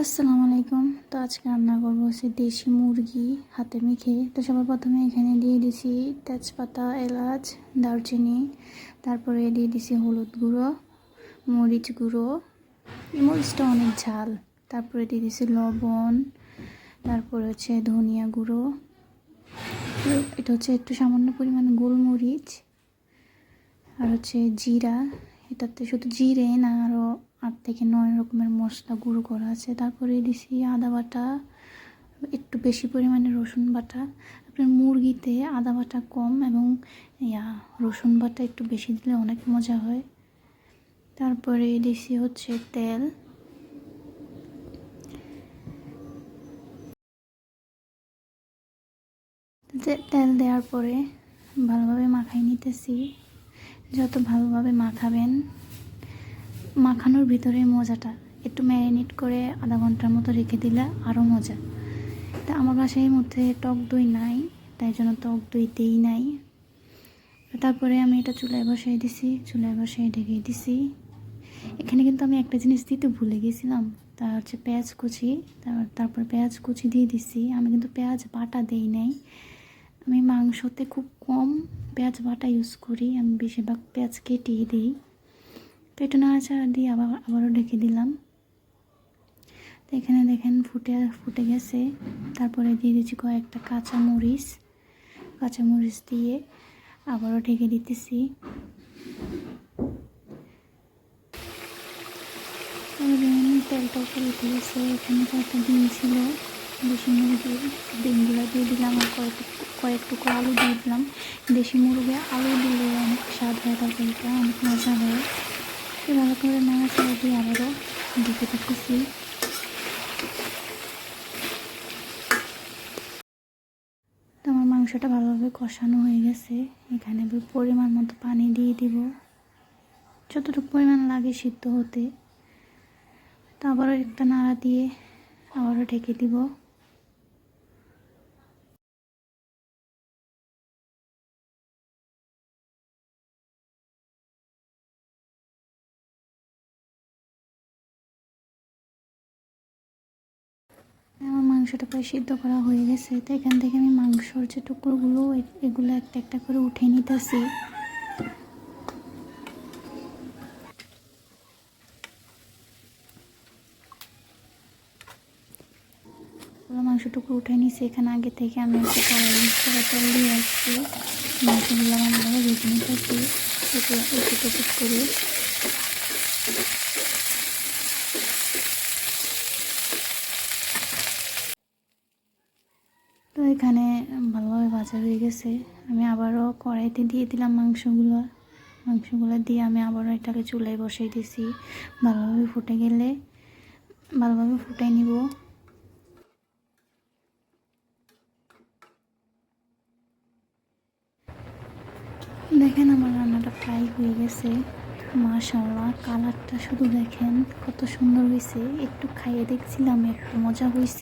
আসসালামু আলাইকুম। তো আজকে রান্না করবো হচ্ছে দেশি মুরগি হাতে মেখে। তো সবার প্রথমে এখানে দিয়ে দিছি তেজপাতা, এলাচ, দারচিনি, তারপরে দিয়ে দিছি হলুদ গুঁড়ো, মরিচ গুঁড়ো, এই মরিচটা অনেক ঝাল, তারপরে দিয়ে দিছি লবণ, তারপরে হচ্ছে ধনিয়া গুঁড়ো, এটা হচ্ছে একটু সামান্য পরিমাণ গোলমরিচ, আর হচ্ছে জিরা। এটাতে শুধু জিরে না, আরও 8 থেকে 9 রকমের মশলা গুঁড়ো করা আছে। তারপরে দিছি আদা বাটা, একটু বেশি পরিমাণে রসুন বাটা। আপনার মুরগিতে আদা বাটা কম এবং রসুন বাটা একটু বেশি দিলে অনেক মজা হয়। তারপরে দিছি হচ্ছে তেল। তেল দেওয়ার পরে ভালোভাবে মাখাই নিতেছি। যত ভালোভাবে মাখাবেন, মাখানোর ভিতরে মজাটা, একটু ম্যারিনেট করে আধা ঘন্টার মতো রেখে দিলে আরও মজা। তা আমার বাসায় মধ্যে টক দই নাই, তাই জন্য টক দই দেই নাই। তারপরে আমি এটা চুলায় বসাই দিছি, চুলায় বসাই ঢেকে দিছি। এখানে কিন্তু আমি একটা জিনিস দিতে ভুলে গেছিলাম, তা হচ্ছে পেঁয়াজ কুচি। তারপর পেঁয়াজ কুচি দিয়ে দিছি। আমি কিন্তু পেঁয়াজ বাটা দেই নাই, আমি মাংসতে খুব কম পেঁয়াজ বাটা ইউজ করি, আমি বেশিরভাগ পেঁয়াজ কেটেই দিই। তো এটা নাড়াচাড়া দিয়ে আবারও ঢেকে দিলাম। তো এখানে দেখেন ফুটে গেছে। তারপরে দিয়ে দিচ্ছি কয়েকটা কাঁচামরিচ দিয়ে আবারও ঢেকে দিতেছি। তেলটা উপরে উঠে গেছে। এখানে কয়েকটা ডিম ছিল, দেশি মুরগির, ডিমগুলো দিয়ে দিলাম। আর কয়েক টুকরো আলু দিয়ে দিলাম। দেশি মুরগি আলু দিলে অনেক স্বাদ হয়, তরকারিটা অনেক মজা হয়। ভালো করে নাড়াচাড়া দিয়ে আবারও ঢেকে দিতেছি। তো আমার মাংসটা ভালোভাবে কষানো হয়ে গেছে। এখানে পরিমাণ মতো পানি দিয়ে দিব, যতটুকু পরিমাণ লাগে সিদ্ধ হতে। তো আবারও একটা নাড়া দিয়ে আবারও ঢেকে দিব। আমার মাংসটা প্রায় সিদ্ধ করা হয়ে গেছে। তো এখান থেকে আমি মাংসর যে টুকরোগুলো, এগুলো একটা একটা করে উঠে নিতেছি। মাংস টুকরো উঠে নিছি। এখানে আগে থেকে আমি একটা কড়াই তেল দিয়ে আসছি। মাংসগুলো ভালোভাবে ভেজে নিতেছি একটু করে। তো এখানে ভালোভাবে ভাজা হয়ে গেছে। আমি আবারও কড়াইতে দিয়ে দিলাম মাংসগুলো দিয়ে আমি আবারও এটাকে চুলায় বসাই দিছি। ভালোভাবে ফুটে গেলে ভালোভাবে ফুটাই নিব। দেখেন আমার রান্নাটা প্রায় হয়ে গেছে। মাশাআল্লাহ, কালারটা শুধু দেখেন কত সুন্দর হয়েছে। একটু খাইয়ে দেখছিলাম, একটু মজা হয়েছে।